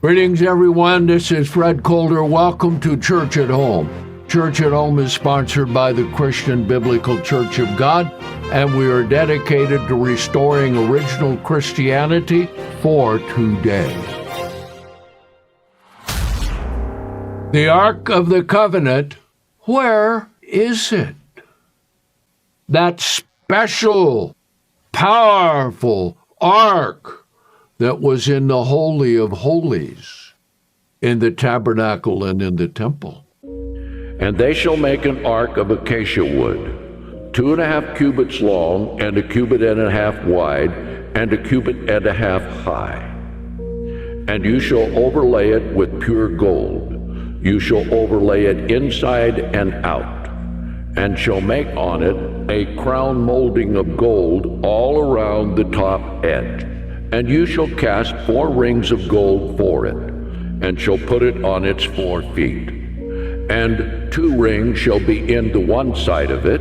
Greetings, everyone. This is Fred Coulter. Welcome to Church at Home. Church at Home is sponsored by the Christian Biblical Church of God, and we are dedicated to restoring original Christianity for today. The Ark of the Covenant, where is it? That special, powerful Ark that was in the Holy of Holies, in the tabernacle and in the temple. And they shall make an ark of acacia wood, 2.5 cubits long, and 1.5 cubits wide, and 1.5 cubits high. And you shall overlay it with pure gold. You shall overlay it inside and out, and shall make on it a crown molding of gold all around the top edge. And you shall cast 4 rings of gold for it, and shall put it on its 4 feet. And 2 rings shall be in the one side of it,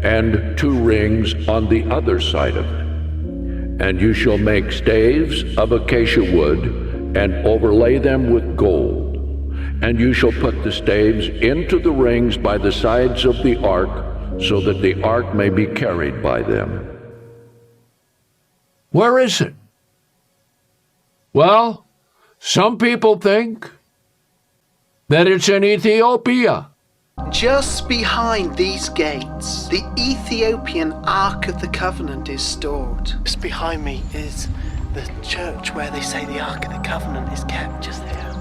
and 2 rings on the other side of it. And you shall make staves of acacia wood, and overlay them with gold. And you shall put the staves into the rings by the sides of the ark, so that the ark may be carried by them. Where is it? Well, some people think that it's in Ethiopia. Just behind these gates, the Ethiopian Ark of the Covenant is stored. Just behind me is the church where they say the Ark of the Covenant is kept, just there.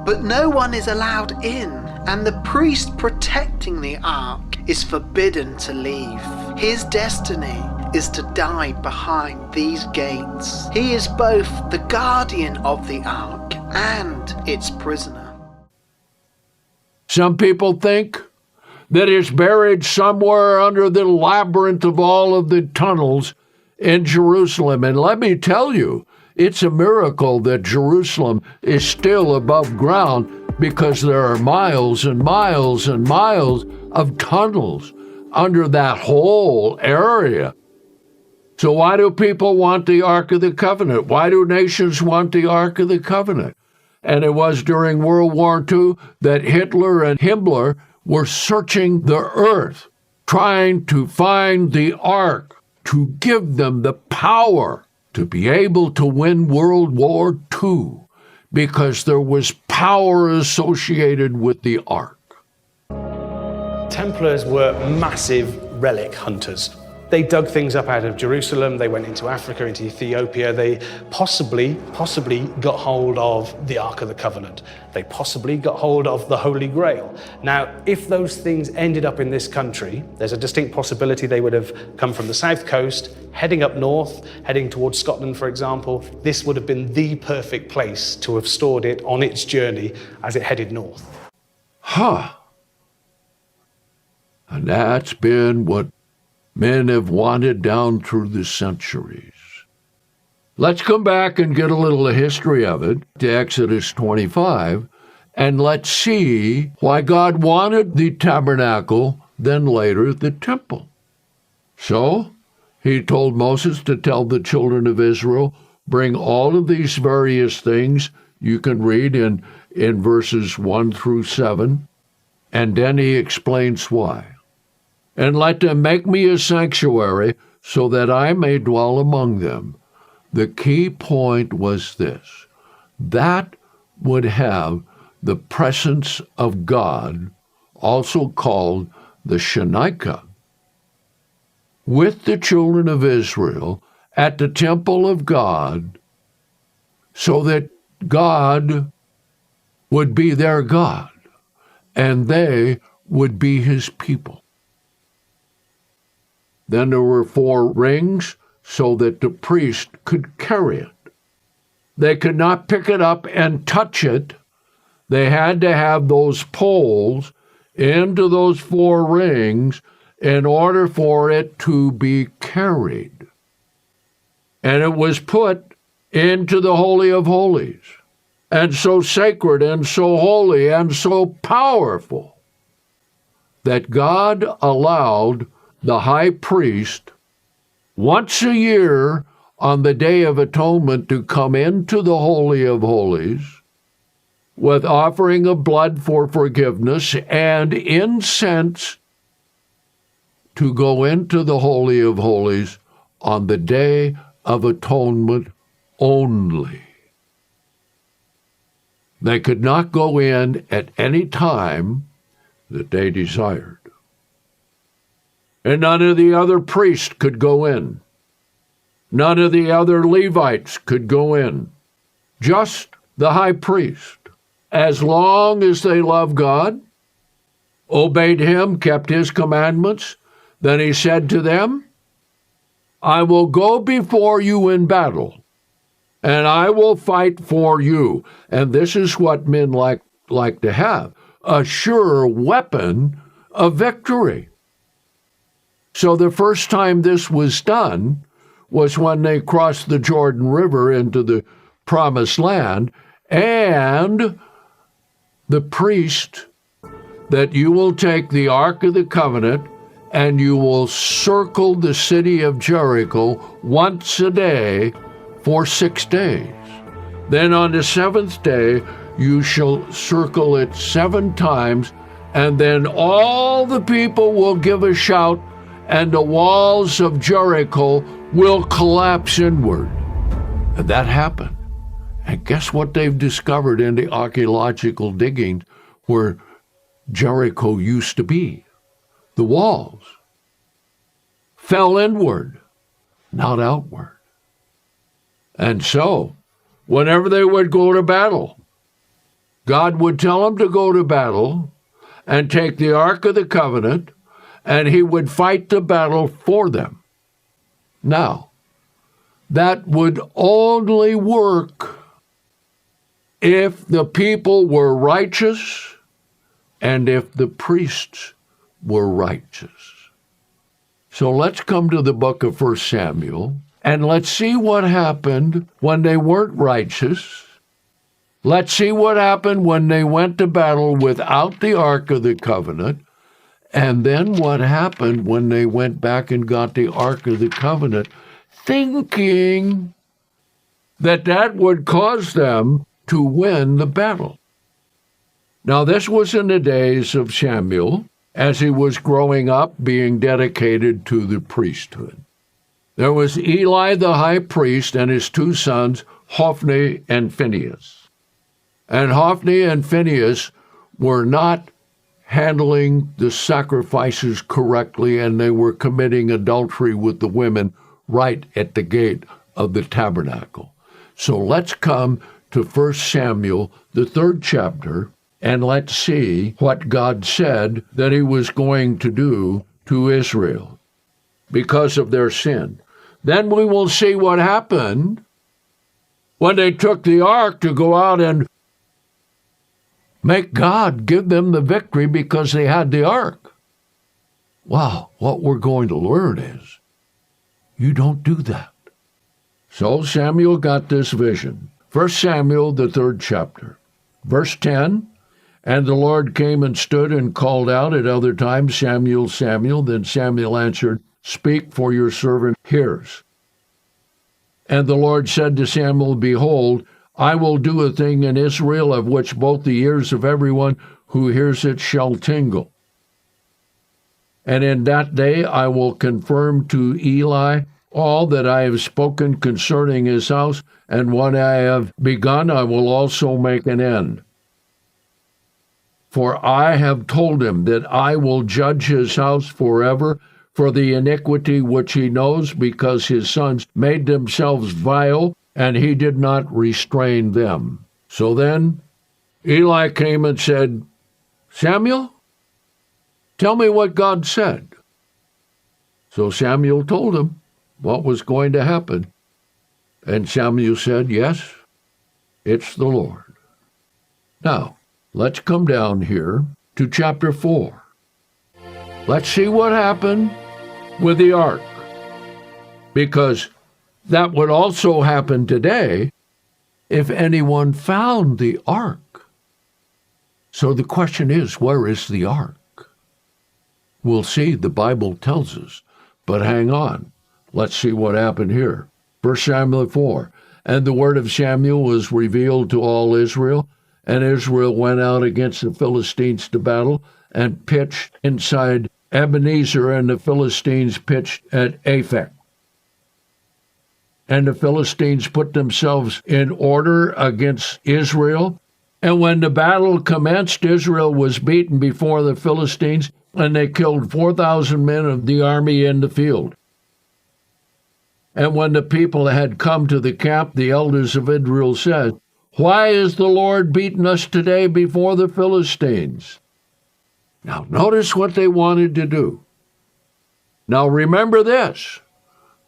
But no one is allowed in, and the priest protecting the Ark is forbidden to leave. His destiny is to die behind these gates. He is both the guardian of the Ark and its prisoner. Some people think that it's buried somewhere under the labyrinth of all of the tunnels in Jerusalem. And let me tell you, it's a miracle that Jerusalem is still above ground, because there are miles and miles and miles of tunnels under that whole area. So why do people want the Ark of the Covenant? Why do nations want the Ark of the Covenant? And it was during World War II that Hitler and Himmler were searching the earth, trying to find the Ark to give them the power to be able to win World War II, because there was power associated with the Ark. Templars were massive relic hunters. They dug things up out of Jerusalem, they went into Africa, into Ethiopia, they possibly got hold of the Ark of the Covenant. They possibly got hold of the Holy Grail. Now, if those things ended up in this country, there's a distinct possibility they would have come from the south coast, heading up north, heading towards Scotland, for example. This would have been the perfect place to have stored it on its journey as it headed north. And that's been what men have wanted down through the centuries. Let's come back and get a little history of it to Exodus 25, and let's see why God wanted the tabernacle, then later the temple. So, he told Moses to tell the children of Israel, bring all of these various things you can read in verses 1 through 7, and then he explains why. And let them make me a sanctuary so that I may dwell among them. The key point was this: that would have the presence of God, also called the Shekinah, with the children of Israel at the temple of God, so that God would be their God, and they would be his people. Then there were 4 rings so that the priest could carry it. They could not pick it up and touch it. They had to have those poles into those 4 rings in order for it to be carried. And it was put into the Holy of Holies, and so sacred and so holy and so powerful that God allowed the high priest once a year on the Day of Atonement to come into the Holy of Holies with offering of blood for forgiveness and incense to go into the Holy of Holies on the Day of Atonement only. They could not go in at any time that they desired. And none of the other priests could go in. None of the other Levites could go in. Just the high priest. As long as they loved God, obeyed him, kept his commandments, then he said to them, I will go before you in battle, and I will fight for you. And this is what men like to have, a sure weapon of victory. So the first time this was done was when they crossed the Jordan River into the Promised Land, and the priest, that you will take the Ark of the Covenant and you will circle the city of Jericho once a day for 6 days. Then on the seventh day you shall circle it 7 times, and then all the people will give a shout, and the walls of Jericho will collapse inward. And that happened. And guess what they've discovered in the archaeological diggings where Jericho used to be? The walls fell inward, not outward. And so, whenever they would go to battle, God would tell them to go to battle and take the Ark of the Covenant, and he would fight the battle for them. Now, that would only work if the people were righteous and if the priests were righteous. So let's come to the book of 1 Samuel, and let's see what happened when they weren't righteous. Let's see what happened when they went to battle without the Ark of the Covenant, and then what happened when they went back and got the Ark of the Covenant, thinking that that would cause them to win the battle. Now, this was in the days of Samuel, as he was growing up, being dedicated to the priesthood. There was Eli the high priest and his 2 sons, Hophni and Phinehas. And Hophni and Phinehas were not handling the sacrifices correctly, and they were committing adultery with the women right at the gate of the tabernacle. So let's come to 1 Samuel, the 3rd chapter, and let's see what God said that he was going to do to Israel because of their sin. Then we will see what happened when they took the ark to go out and make God give them the victory because they had the ark. Wow, what we're going to learn is you don't do that. So Samuel got this vision. 1 Samuel, the 3rd chapter, verse 10, and the Lord came and stood and called out at other times, Samuel, Samuel. Then Samuel answered, Speak, for your servant hears. And the Lord said to Samuel, Behold, I will do a thing in Israel of which both the ears of everyone who hears it shall tingle. And in that day I will confirm to Eli all that I have spoken concerning his house, and what I have begun I will also make an end. For I have told him that I will judge his house forever for the iniquity which he knows, because his sons made themselves vile, and he did not restrain them. So then Eli came and said, Samuel, tell me what God said. So Samuel told him what was going to happen. And Samuel said, Yes, it's the Lord. Now, let's come down here to chapter 4. Let's see what happened with the ark, because that would also happen today if anyone found the ark. So the question is, where is the ark? We'll see, the Bible tells us, but hang on. Let's see what happened here. 1 Samuel 4. And the word of Samuel was revealed to all Israel, and Israel went out against the Philistines to battle and pitched inside Ebenezer, and the Philistines pitched at Aphek. And the Philistines put themselves in order against Israel. And when the battle commenced, Israel was beaten before the Philistines, and they killed 4,000 men of the army in the field. And when the people had come to the camp, the elders of Israel said, "Why is the Lord beaten us today before the Philistines?" Now, notice what they wanted to do. Now, remember this.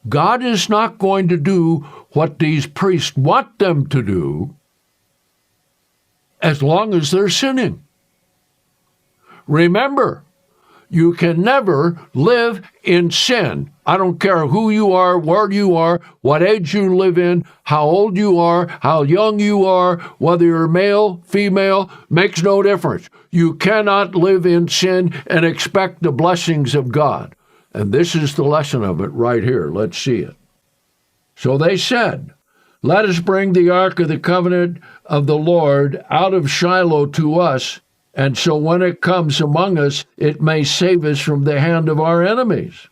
God is not going to do what these priests want them to do as long as they're sinning. Remember, you can never live in sin. I don't care who you are, where you are, what age you live in, how old you are, how young you are, whether you're male, female, makes no difference. You cannot live in sin and expect the blessings of God. And this is the lesson of it right here. Let's see it. So they said, "Let us bring the ark of the covenant of the Lord out of Shiloh to us, and so when it comes among us, it may save us from the hand of our enemies."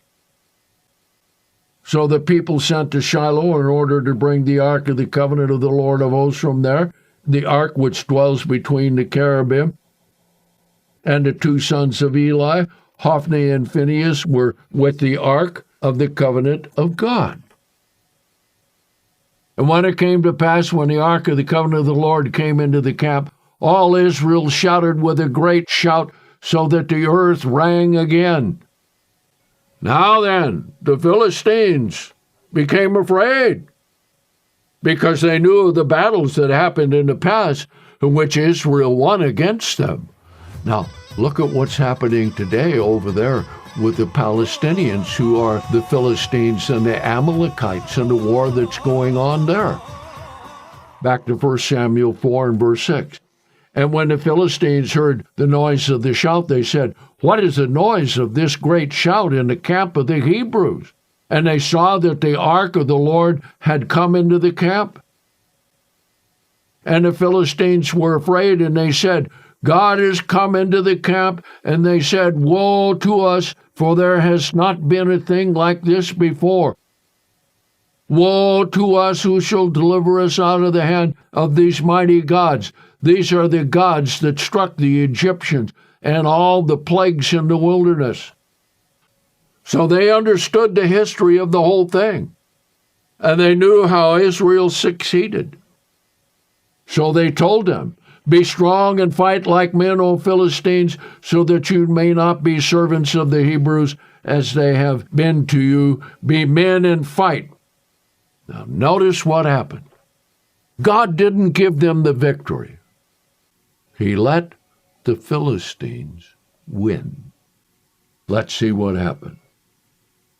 So the people sent to Shiloh in order to bring the ark of the covenant of the Lord of hosts from there, the ark which dwells between the cherubim. And the two sons of Eli, Hophni and Phinehas, were with the ark of the covenant of God. And when it came to pass, when the ark of the covenant of the Lord came into the camp, all Israel shouted with a great shout, so that the earth rang again. Now then, the Philistines became afraid, because they knew of the battles that happened in the past in which Israel won against them. Now, look at what's happening today over there with the Palestinians, who are the Philistines and the Amalekites, and the war that's going on there. Back to 1 Samuel 4 and verse 6. And when the Philistines heard the noise of the shout, they said, "What is the noise of this great shout in the camp of the Hebrews?" And they saw that the ark of the Lord had come into the camp. And the Philistines were afraid, and they said, "God is come into the camp." And they said, "Woe to us, for there has not been a thing like this before. Woe to us, who shall deliver us out of the hand of these mighty gods? These are the gods that struck the Egyptians and all the plagues in the wilderness." So they understood the history of the whole thing, and they knew how Israel succeeded. So they told them, "Be strong and fight like men, O Philistines, so that you may not be servants of the Hebrews as they have been to you. Be men and fight." Now notice what happened. God didn't give them the victory. He let the Philistines win. Let's see what happened.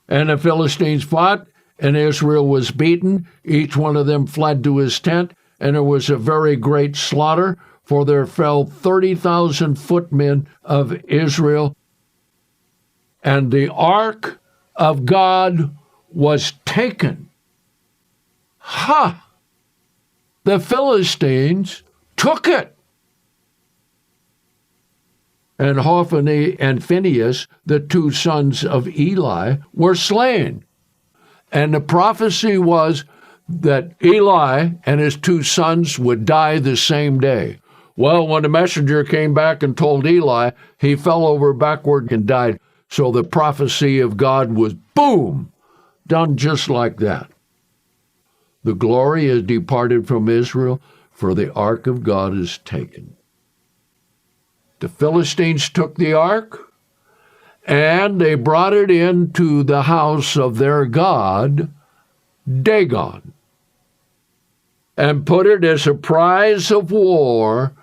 And the Philistines fought, and Israel was beaten. Each one of them fled to his tent, and there was a very great slaughter, for there fell 30,000 footmen of Israel. And the ark of God was taken. Ha! The Philistines took it. And Hophni and Phinehas, the two sons of Eli, were slain. And the prophecy was that Eli and his two sons would die the same day. Well, when the messenger came back and told Eli, he fell over backward and died. So the prophecy of God was, boom, done just like that. The glory is departed from Israel, for the ark of God is taken. The Philistines took the ark, and they brought it into the house of their god, Dagon, and put it as a prize of war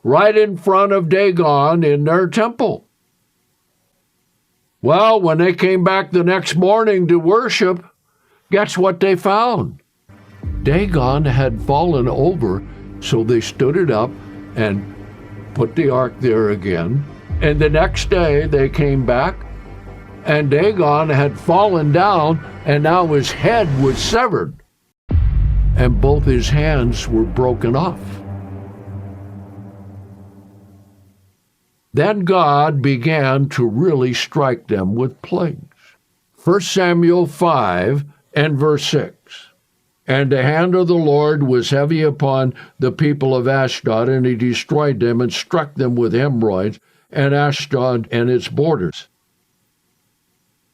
right in front of Dagon in their temple. Well, when they came back the next morning to worship, guess what they found? Dagon had fallen over, so they stood it up and put the ark there again. And the next day they came back, and Dagon had fallen down, and now his head was severed. and both his hands were broken off. Then God began to really strike them with plagues. 1 Samuel 5 and verse 6. And the hand of the Lord was heavy upon the people of Ashdod, and he destroyed them and struck them with hemorrhoids, and Ashdod and its borders.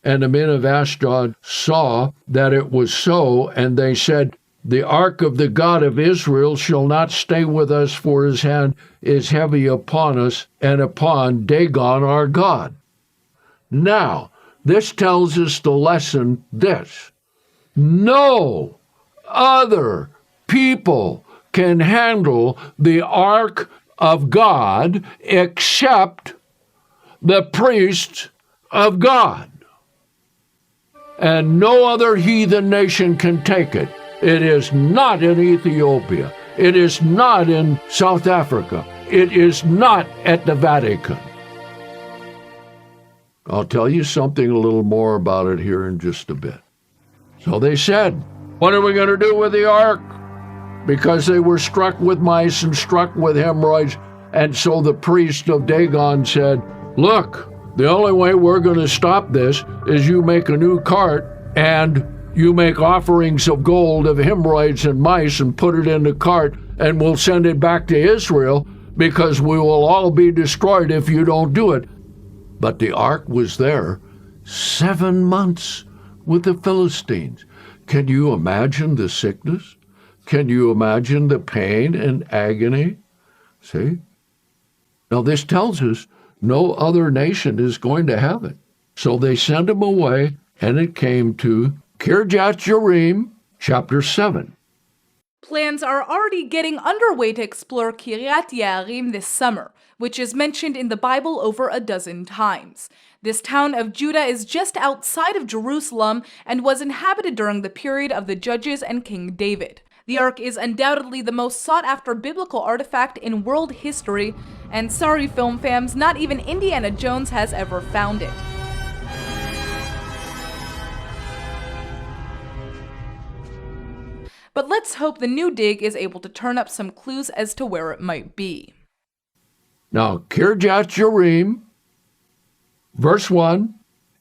And the men of Ashdod saw that it was so, and they said, The ark of the God of Israel shall not stay with us, for his hand is heavy upon us and upon Dagon our God. Now, this tells us the lesson this: no other people can handle the ark of God except the priests of God. And no other heathen nation can take it. It is not in Ethiopia. It is not in South Africa. It is not at the Vatican. I'll tell you something a little more about it here in just a bit. So they said, what are we going to do with the ark? Because they were struck with mice and struck with hemorrhoids. And so the priest of Dagon said, look, the only way we're going to stop this is you make a new cart and you make offerings of gold, of hemorrhoids and mice, and put it in the cart, and we'll send it back to Israel, because we will all be destroyed if you don't do it. But the ark was there 7 months with the Philistines. Can you imagine the sickness? Can you imagine the pain and agony? See? Now this tells us no other nation is going to have it. So they sent him away, and it came to Kirjath-Jearim, chapter 7. Plans are already getting underway to explore Kiriath-Jearim this summer, which is mentioned in the Bible over a dozen times. This town of Judah is just outside of Jerusalem and was inhabited during the period of the Judges and King David. The Ark is undoubtedly the most sought-after biblical artifact in world history, and sorry film fans, not even Indiana Jones has ever found it. But let's hope the new dig is able to turn up some clues as to where it might be. Now, Kirjath-Jearim, verse 1,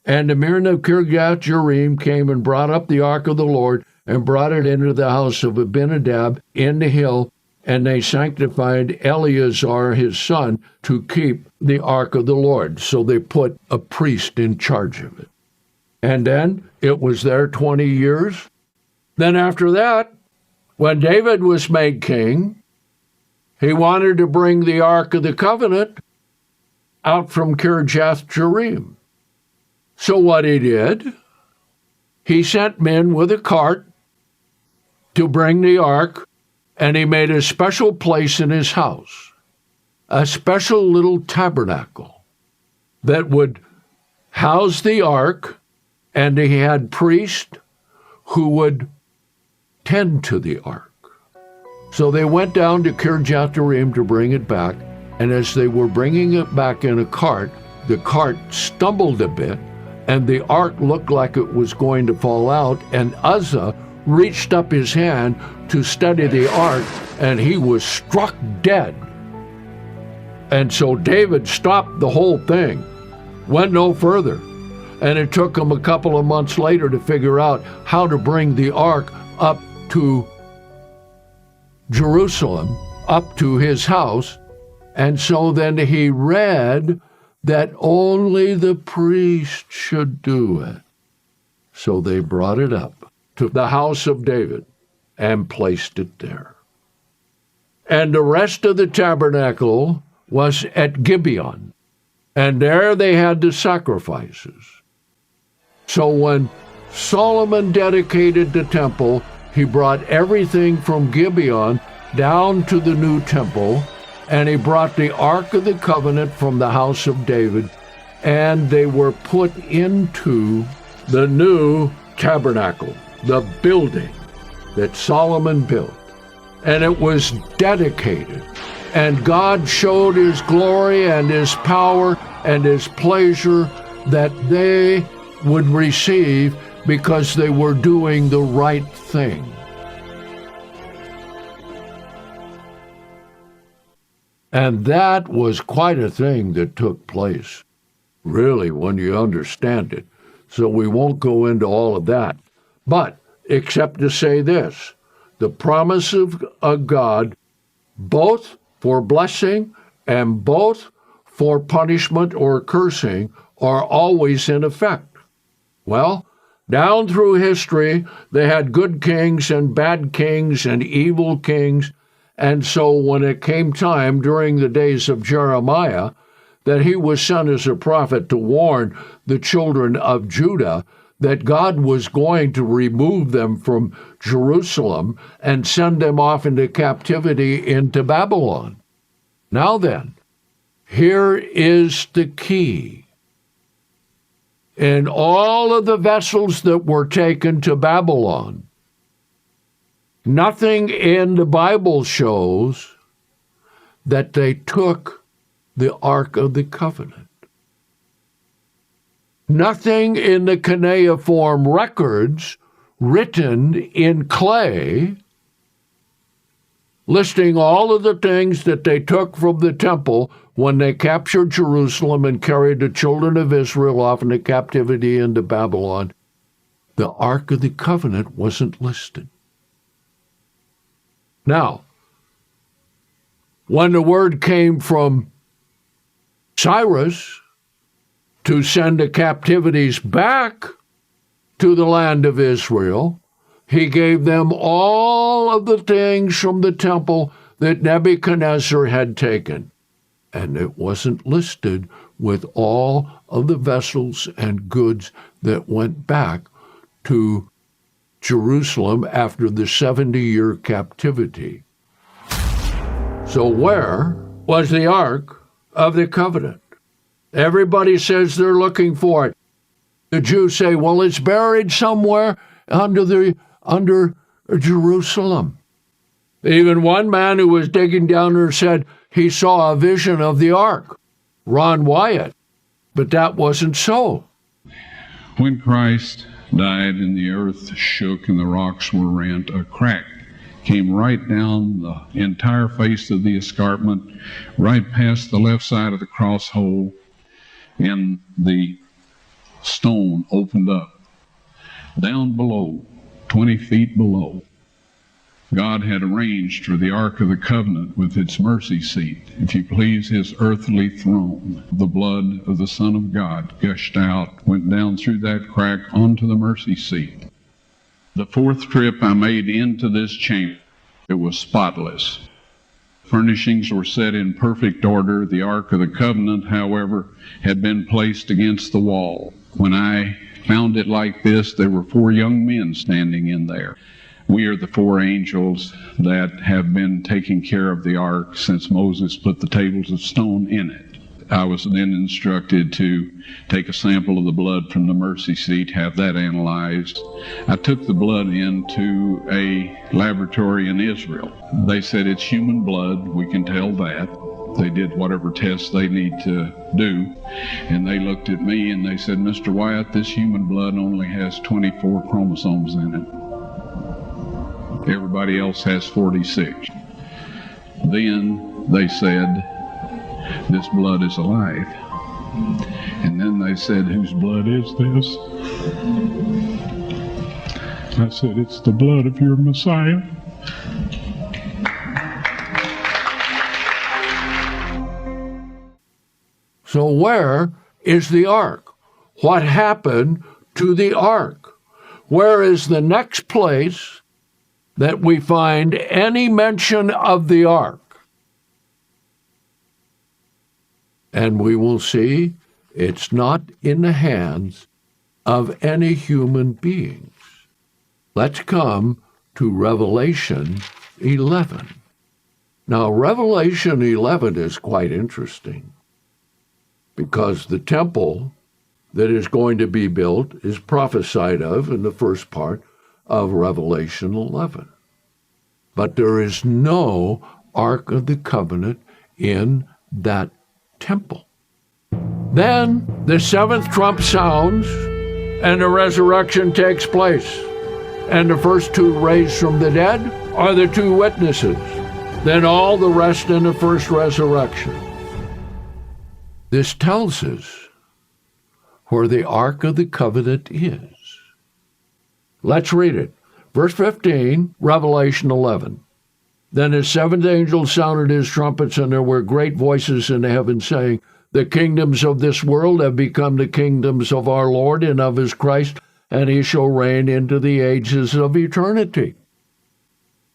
and the men of Kirjath-Jearim came and brought up the ark of the Lord and brought it into the house of Abinadab in the hill, and they sanctified Eleazar his son to keep the ark of the Lord. So they put a priest in charge of it. And then it was there 20 years. Then after that, when David was made king, he wanted to bring the Ark of the Covenant out from Kirjath-Jearim. So what he did, he sent men with a cart to bring the ark, and he made a special place in his house, a special little tabernacle that would house the ark, and he had priests who would tend to the ark. So they went down to Kirjath-Jearim to bring it back, and as they were bringing it back in a cart, the cart stumbled a bit, and the ark looked like it was going to fall out, and Uzzah reached up his hand to steady the ark, and he was struck dead. And so David stopped the whole thing, went no further, and it took him a couple of months later to figure out how to bring the ark up to Jerusalem, up to his house. And so then he read that only the priest should do it. So they brought it up to the house of David and placed it there. And the rest of the tabernacle was at Gibeon, and there they had the sacrifices. So when Solomon dedicated the temple, he brought everything from Gibeon down to the new temple, and he brought the Ark of the Covenant from the house of David, and they were put into the new tabernacle, the building that Solomon built. And it was dedicated, and God showed his glory and his power and his pleasure that they would receive because they were doing the right thing. And that was quite a thing that took place, really, when you understand it. So we won't go into all of that. But, except to say this, the promise of God, both for blessing and both for punishment or cursing, are always in effect. Well, down through history, they had good kings and bad kings and evil kings. And so when it came time during the days of Jeremiah that he was sent as a prophet to warn the children of Judah that God was going to remove them from Jerusalem and send them off into captivity into Babylon. Now then, here is the key. In all of the vessels that were taken to Babylon, nothing in the Bible shows that they took the Ark of the Covenant. Nothing in the cuneiform records written in clay listing all of the things that they took from the temple when they captured Jerusalem and carried the children of Israel off into captivity into Babylon. The Ark of the Covenant wasn't listed. Now, when the word came from Cyrus to send the captivities back to the land of Israel, he gave them all of the things from the temple that Nebuchadnezzar had taken. And it wasn't listed with all of the vessels and goods that went back to Jerusalem after the 70-year captivity. So where was the Ark of the Covenant? Everybody says they're looking for it. The Jews say, well, it's buried somewhere under Jerusalem. Even one man who was digging down there said he saw a vision of the Ark, Ron Wyatt, but that wasn't so. When Christ died and the earth shook and the rocks were rent, a crack came right down the entire face of the escarpment, right past the left side of the cross hole, and the stone opened up. Down below, 20 feet below, God had arranged for the Ark of the Covenant with its mercy seat, if you please, his earthly throne. The blood of the Son of God gushed out, went down through that crack onto the mercy seat. The fourth trip I made into this chamber, it was spotless. Furnishings were set in perfect order. The Ark of the Covenant, however, had been placed against the wall. When I found it like this, there were 4 young men standing in there. We are the 4 angels that have been taking care of the ark since Moses put the tables of stone in it. I was then instructed to take a sample of the blood from the mercy seat, have that analyzed. I took the blood into a laboratory in Israel. They said it's human blood, we can tell that. They did whatever tests they need to do, and they looked at me and they said, Mr. Wyatt, this human blood only has 24 chromosomes in it. Everybody else has 46. Then they said, this blood is alive. And then they said, whose blood is this? I said, it's the blood of your Messiah. So where is the Ark? What happened to the Ark? Where is the next place that we find any mention of the Ark? And we will see it's not in the hands of any human beings. Let's come to Revelation 11. Now, Revelation 11 is quite interesting because the temple that is going to be built is prophesied of in the first part of Revelation 11. But there is no Ark of the Covenant in that temple. Then the 7th trump sounds and the resurrection takes place. And the first 2 raised from the dead are the 2 witnesses. than all the rest in the first resurrection. This tells us where the Ark of the Covenant is. Let's read it. Verse 15, Revelation 11. Then the seventh angel sounded his trumpets, and there were great voices in heaven saying, the kingdoms of this world have become the kingdoms of our Lord and of his Christ, and he shall reign into the ages of eternity.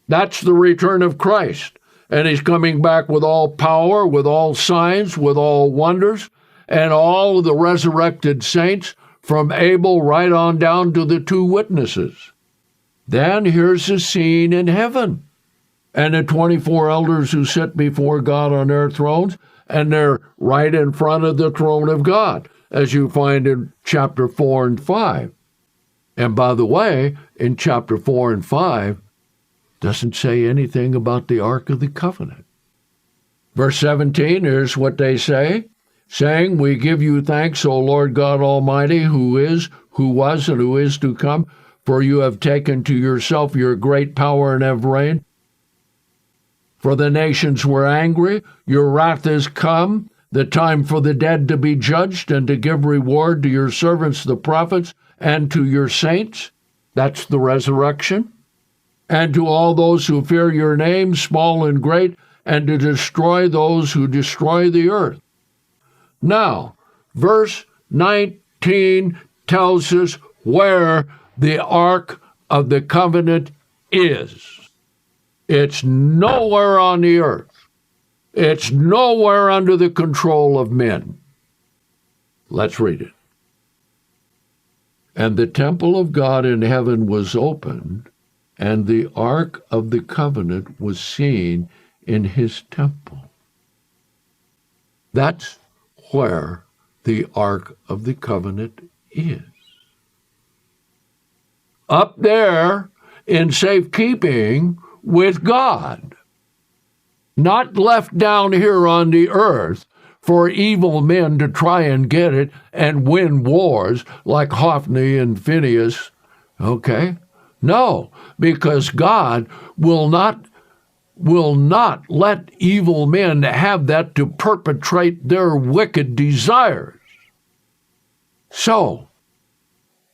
That's the return of Christ. And he's coming back with all power, with all signs, with all wonders, and all of the resurrected saints from Abel right on down to the two witnesses. Then here's the scene in heaven. And the 24 elders who sit before God on their thrones, and they're right in front of the throne of God, as you find in chapter 4 and 5. And by the way, in chapter 4 and 5, doesn't say anything about the Ark of the Covenant. Verse 17, here's what they say, saying, we give you thanks, O Lord God Almighty, who is, who was, and who is to come, for you have taken to yourself your great power and have reigned. For the nations were angry, your wrath is come, the time for the dead to be judged, and to give reward to your servants the prophets, and to your saints, that's the resurrection, and to all those who fear your name, small and great, and to destroy those who destroy the earth. Now, verse 19 tells us where the Ark of the Covenant is. It's nowhere on the earth. It's nowhere under the control of men. Let's read it. And the temple of God in heaven was opened, and the Ark of the Covenant was seen in his temple. That's where the Ark of the Covenant is. Up there in safekeeping with God. Not left down here on the earth for evil men to try and get it and win wars like Hophni and Phinehas. Okay? No, because God will not let evil men have that to perpetrate their wicked desires. So,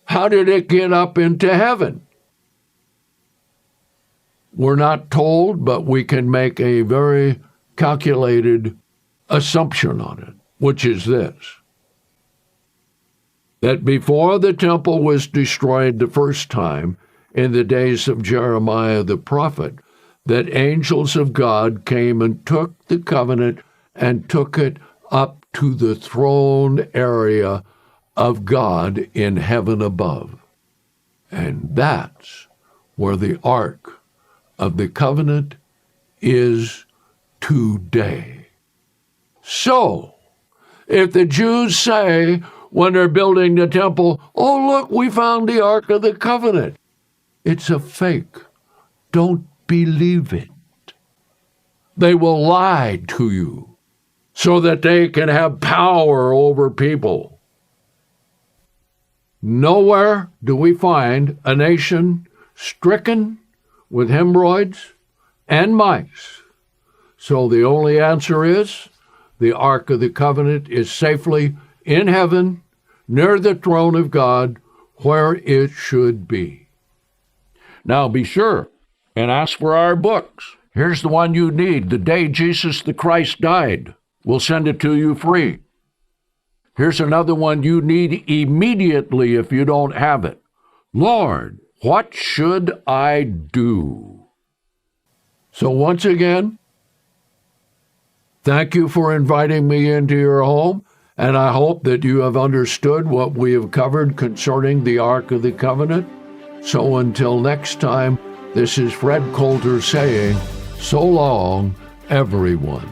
how did it get up into heaven? We're not told, but we can make a very calculated assumption on it, which is this: that before the temple was destroyed the first time, in the days of Jeremiah the prophet, that angels of God came and took the covenant and took it up to the throne area of God in heaven above. And that's where the Ark of the Covenant is today. So, if the Jews say when they're building the temple, oh, look, we found the Ark of the Covenant, it's a fake. Don't believe it. They will lie to you so that they can have power over people. Nowhere do we find a nation stricken with hemorrhoids and mice. So the only answer is the Ark of the Covenant is safely in heaven, near the throne of God, where it should be. Now be sure and ask for our books. Here's the one you need, The Day Jesus the Christ Died. We'll send it to you free. Here's another one you need immediately if you don't have it. Lord, what should I do? So once again, thank you for inviting me into your home, and I hope that you have understood what we have covered concerning the Ark of the Covenant. So until next time, this is Fred Coulter saying, so long, everyone.